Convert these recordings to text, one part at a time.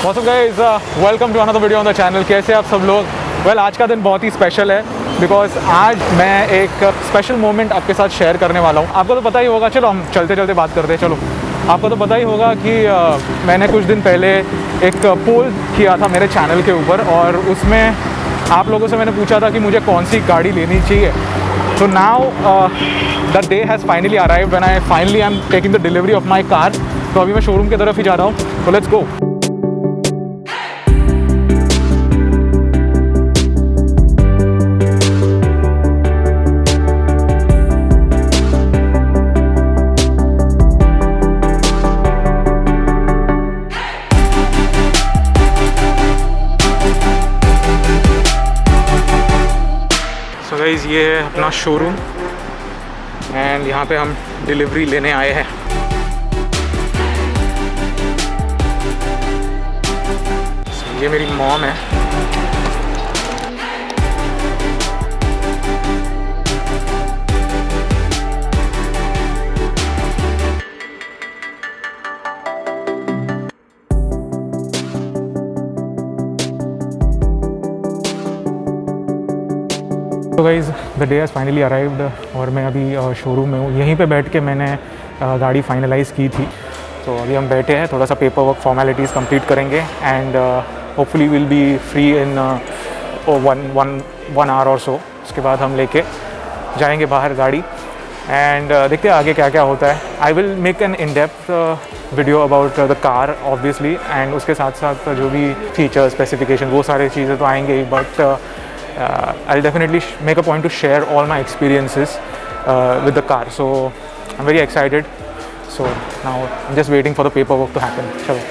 What's up guys, welcome to another video on the channel. कैसे आप सब लोग? वेल, आज का दिन बहुत ही स्पेशल है बिकॉज आज मैं एक स्पेशल मोमेंट आपके साथ शेयर करने वाला हूँ। आपको तो पता ही होगा, चलो हम चलते चलते बात करते हैं। चलो, आपको तो पता ही होगा कि मैंने कुछ दिन पहले एक पोल किया था मेरे चैनल के ऊपर और उसमें आप लोगों से मैंने पूछा था कि मुझे कौन सी गाड़ी लेनी चाहिए। तो now the day has finally arrived when I finally I am taking the delivery of my car. तो अभी मैं शोरूम की तरफ ही जा रहा हूँ, तो लेट्स गो। सो गाइस, ये है अपना शोरूम एंड यहाँ पे हम डिलीवरी लेने आए हैं। ये मेरी मॉम है। तो guys, the day has finally arrived और मैं अभी शोरूम में हूँ। यहीं पे बैठ के मैंने गाड़ी फाइनलाइज़ की थी। तो अभी हम बैठे हैं, थोड़ा सा पेपर वर्क फॉर्मेलिटीज़ कंप्लीट करेंगे and hopefully will be free in one hour और सो। उसके बाद हम लेके जाएंगे बाहर गाड़ी एंड देखते हैं आगे क्या क्या होता है। I will make an in depth video about the car obviously, and उसके साथ साथ जो भी फीचर स्पेसिफिकेशन वो सारे चीज़ें तो आएंगे ही, but I'll definitely make a point to share all my experiences with the car. So I'm very excited. So now I'm just waiting for the paperwork to happen. Chalo.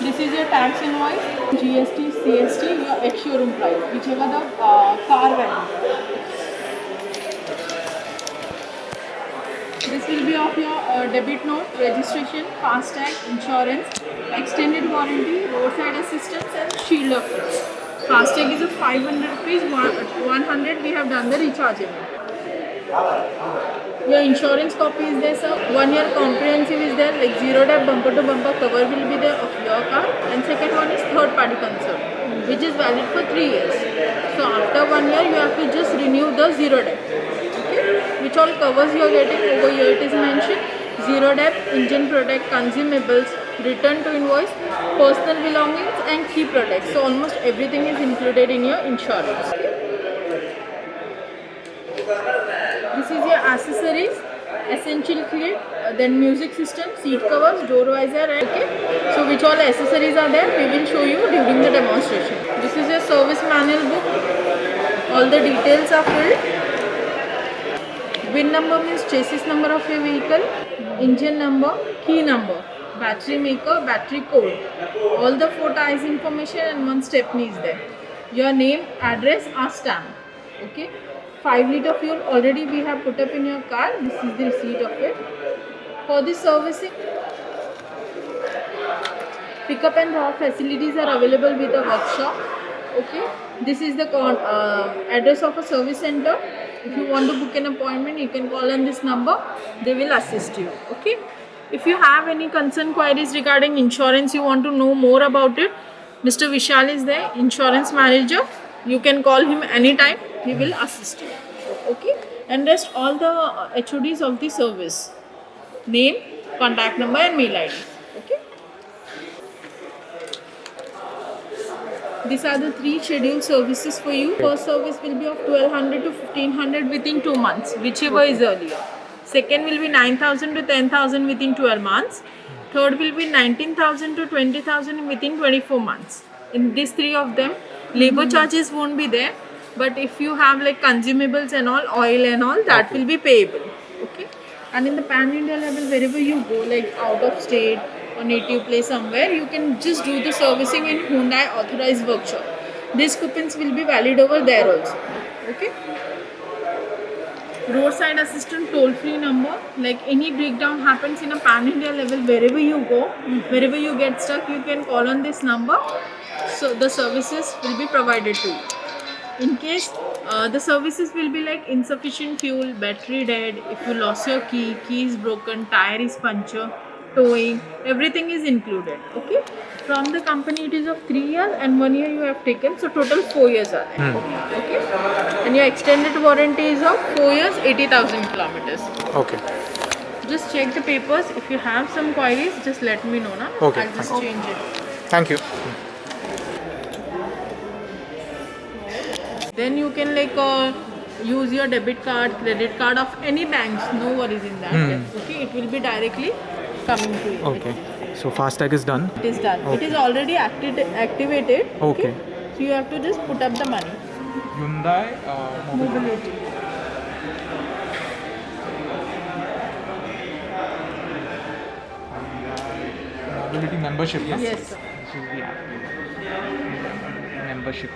This is your tax invoice, GST, CST, your ex-showroom price, whichever the car value. This will be of your debit note, registration, FASTag, insurance, extended warranty, roadside assistance, and shield of it. FASTag is a 500 rupees, 100 we have done the rechargeable. Your insurance copy is there, sir. 1 year comprehensive is there, like zero debt bumper to bumper cover will be there of your car. And second one is third party concern, which is valid for 3 years. So after 1 year you have to just renew the zero debt. Okay? Which all covers you are getting over here it is mentioned. Zero debt, engine protect, consumables, return to invoice, personal belongings and key protect. So almost everything is included in your insurance. This is your accessories, essential kit, then music system, seat covers, door visor, okay. So which all accessories are there, we will show you during the demonstration. This is your service manual book. All the details are filled. VIN number means chassis number of your vehicle, engine number, key number, battery maker, battery code, all the 4 tires information and 1 stepney is there. Your name, address are stamped. Okay. 5 liter fuel already we have put up in your car. This is the receipt of it. For the servicing, pickup and drop facilities are available with the workshop. Okay. This is the address of a service center. If you want to book an appointment, you can call on this number. They will assist you. Okay. If you have any concern queries regarding insurance, you want to know more about it, Mr. Vishal is there, insurance manager. You can call him anytime. He will assist you. Okay. And rest all the HODs of the service, name, contact number and mail ID. Okay. These are the 3 scheduled services for you. First service will be of 1200 to 1500 within 2 months, whichever is earlier. Second will be 9000 to 10,000 within 12 months. Third will be 19,000 to 20,000 within 24 months. In these 3 of them, labor charges won't be there. But if you have like consumables and all, oil and all, that will be payable. Okay. And in the pan-India level, wherever you go, like out of state or native place somewhere, you can just do the servicing in Hyundai authorized workshop. These coupons will be valid over there also. Okay. Roadside assistant toll-free number, like any breakdown happens in a pan-India level, wherever you go, wherever you get stuck, you can call on this number. So the services will be provided to you. In case the services will be like insufficient fuel, battery dead, if you lost your key is broken, tire is punctured, towing, everything is included. Okay. From the company, it is of 3 years and 1 year you have taken, so total 4 years are there. Okay. And your extended warranty is of 4 years, 80,000 kilometers. Okay. Just check the papers. If you have some queries, just let me know. Na? Okay, I'll just change it. Thank you. Then you can use your debit card, credit card of any banks. No worries in that. Okay, it will be directly coming to you. Okay. So FASTag is done. It is done. It is already activated. Okay. So you have to just put up the money. Hyundai Mobility. Mobility membership. Yes, sir. This is the app. Membership.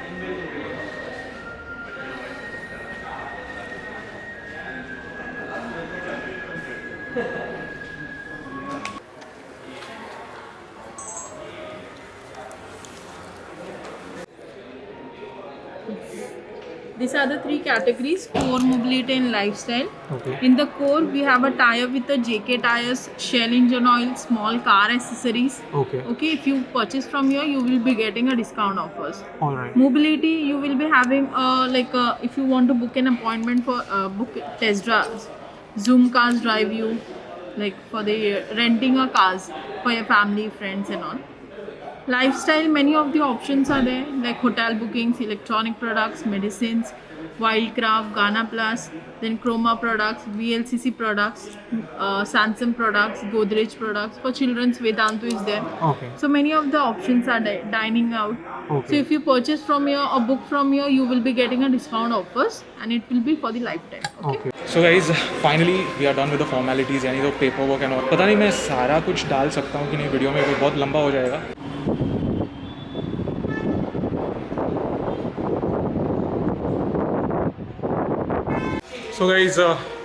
These are the 3 categories: core, mobility, and lifestyle. Okay. In the core, we have a tie-up with the JK Tires, Shell Engine Oil, small car accessories. Okay. Okay, if you purchase from here, you will be getting a discount offers. All right. Mobility, you will be having if you want to book an appointment for book test drives, Zoom Cars drive you, like for the renting a cars for your family, friends, and all. Lifestyle, many of the options are there, like hotel bookings, electronic products, medicines, Wildcraft, Ghana Plus, then Chroma products, VLCC products, Samsung products, Godrej products. For children's, Vedantu is there. Okay. So many of the options are there. Dining out. Okay. So if you purchase from here or book from here, you will be getting a discount offers, and it will be for the lifetime. Okay. So guys, finally we are done with the formalities, यानी तो paper work and all. पता नहीं मैं सारा कुछ डाल सकता हूँ कि नहीं वीडियो में, बहुत लंबा हो जाएगा. So guys,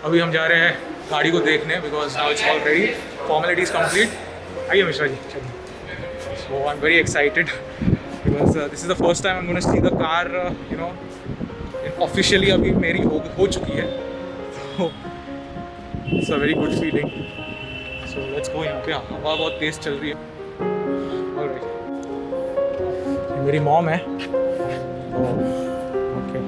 अभी हम जा रहे हैं गाड़ी को देखने, because now it's all ready, formalities complete. आइए मिश्रा जी, चलिए. So I'm very excited because this is the first time I'm going to see the car, officially अभी मेरी हो चुकी है. So it's a very good feeling. So let's go. यहाँ पे हवा बहुत तेज चल रही है. Alright. ये मेरी मॉम है. Okay.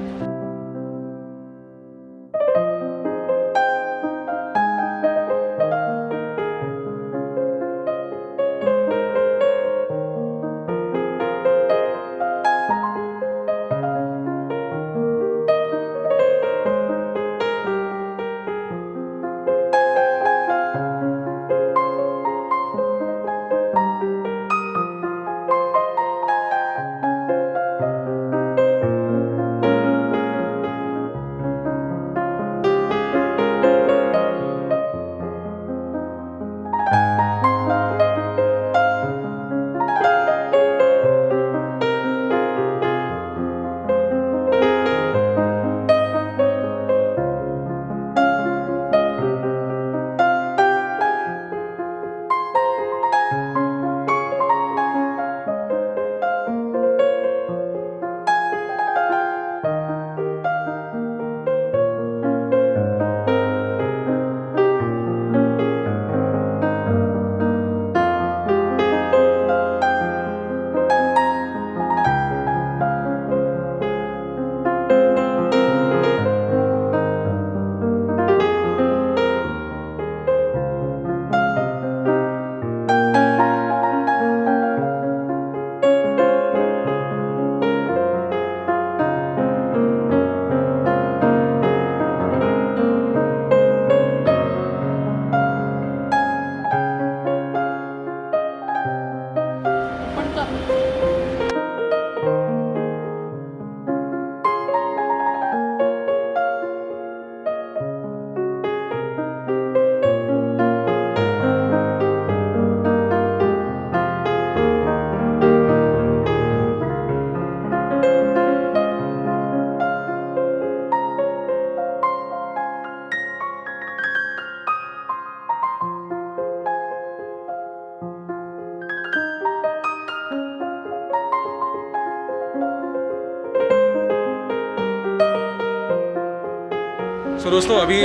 तो दोस्तों अभी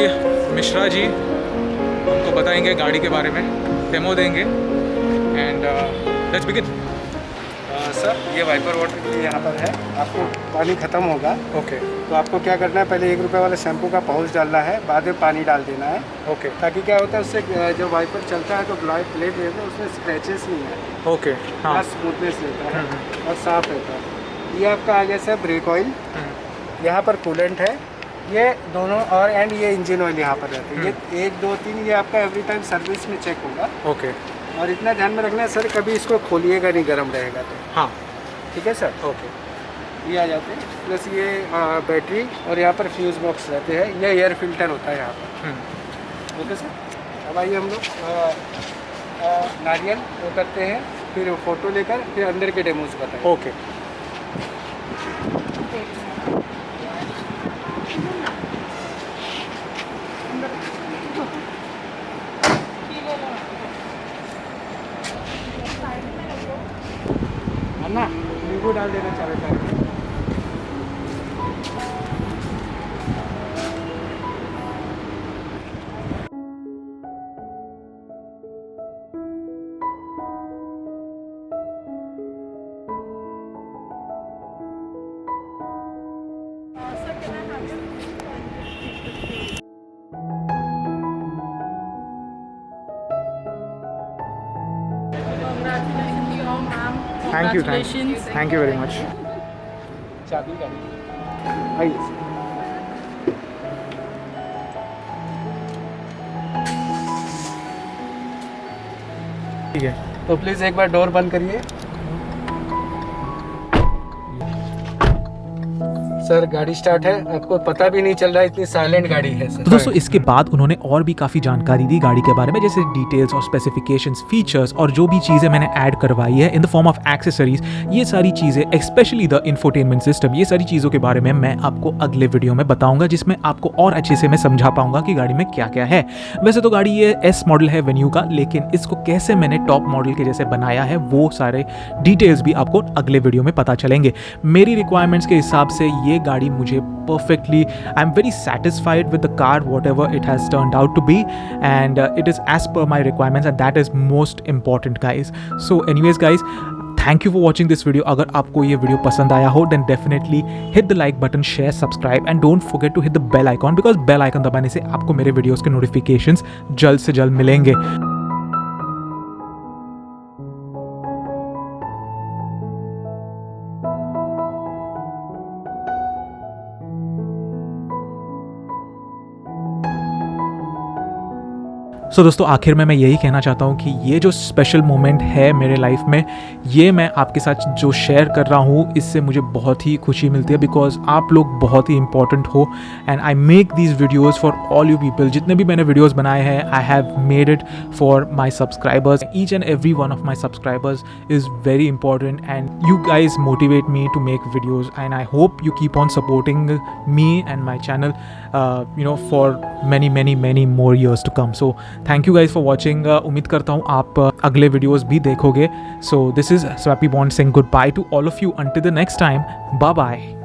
मिश्रा जी हमको बताएंगे गाड़ी के बारे में. डेमो देंगे एंड लेट्स बिगिन। सर ये वाइपर वाटर के लिए यहाँ पर है, आपको पानी ख़त्म होगा ओके तो आपको क्या करना है, पहले 1 रुपये वाले शैम्पू का पाउच डालना है, बाद में पानी डाल देना है, ओके ताकि क्या होता है उससे जब वाइपर चलता है तो प्लेट रहता है उसमें स्क्रैचेस नहीं है, ओके हाँ प्लस स्मूथनेस रहता है और साफ़ रहता है। ये आपका आ गया सर ब्रेक ऑयल, यहाँ पर कूलेंट है, ये दोनों और एंड ये इंजन ऑयल यहाँ पर रहता है। ये 1 2 3 ये आपका एवरी टाइम सर्विस में चेक होगा। ओके और इतना ध्यान में रखना है सर, कभी इसको खोलिएगा नहीं, गर्म रहेगा तो। हाँ ठीक है सर, ओके ये आ जाते हैं। प्लस ये बैटरी और यहाँ पर फ्यूज़ बॉक्स रहते हैं, ये एयर फिल्टर होता है यहाँ पर। ओके सर, अब आइए हम लोग नारियल वो करते हैं, फिर फ़ोटो लेकर फिर अंदर के डेमोज बताएं। ओके अन्ना नींबू डाल देना चाहे तो। Sir, can I have your Congratulations, your ma'am. Thank you Congratulations. Thank you very much. चाबी का आइए सर। ठीक है तो प्लीज़ एक बार डोर बंद करिए। सर गाड़ी स्टार्ट है, आपको पता भी नहीं चल रहा है, इतनी साइलेंट गाड़ी है सर। तो दोस्तों इसके बाद उन्होंने और भी काफ़ी जानकारी दी गाड़ी के बारे में, जैसे डिटेल्स और स्पेसिफिकेशंस, फीचर्स और जो भी चीज़ें मैंने ऐड करवाई है in the form of accessories, ये सारी चीज़ें स्पेशली द इंफोटेनमेंट सिस्टम, ये सारी चीज़ों के बारे में मैं आपको अगले वीडियो में बताऊंगा, जिसमें आपको और अच्छे से मैं समझा पाऊंगा कि गाड़ी में क्या क्या है। वैसे तो गाड़ी ये एस मॉडल है वेन्यू का, लेकिन इसको कैसे मैंने टॉप मॉडल के जैसे बनाया है वो सारे डिटेल्स भी आपको अगले वीडियो में पता चलेंगे। मेरी रिक्वायरमेंट्स के हिसाब से ये गाड़ी मुझे perfectly, I am very satisfied with the car whatever it has turned out to be, and it is as per my requirements, and that is most important guys. So anyways guys, thank you for watching this video. अगर आपको ये video पसंद आया हो then definitely hit the like button, share, subscribe and don't forget to hit the bell icon, because bell icon दबाने से आपको मेरे वीडियोस के नोटिफिकेशंस जल्द से जल्द मिलेंगे। सो दोस्तों आखिर में मैं यही कहना चाहता हूँ कि ये जो स्पेशल मोमेंट है मेरे लाइफ में, ये मैं आपके साथ जो शेयर कर रहा हूँ इससे मुझे बहुत ही खुशी मिलती है, बिकॉज आप लोग बहुत ही इंपॉर्टेंट हो and I make these videos for all you people. जितने भी मैंने वीडियोज़ बनाए हैं I have made it for my subscribers. Each and every one of my subscribers is very important and you guys motivate me to make videos and I hope you keep on supporting me and my channel for many many many more years to come. So thank you guys for watching. उम्मीद करता हूँ आप अगले videos भी देखोगे। So this is स्वैपी बॉन्ड सिंग goodbye to all of you until the next time. Bye bye.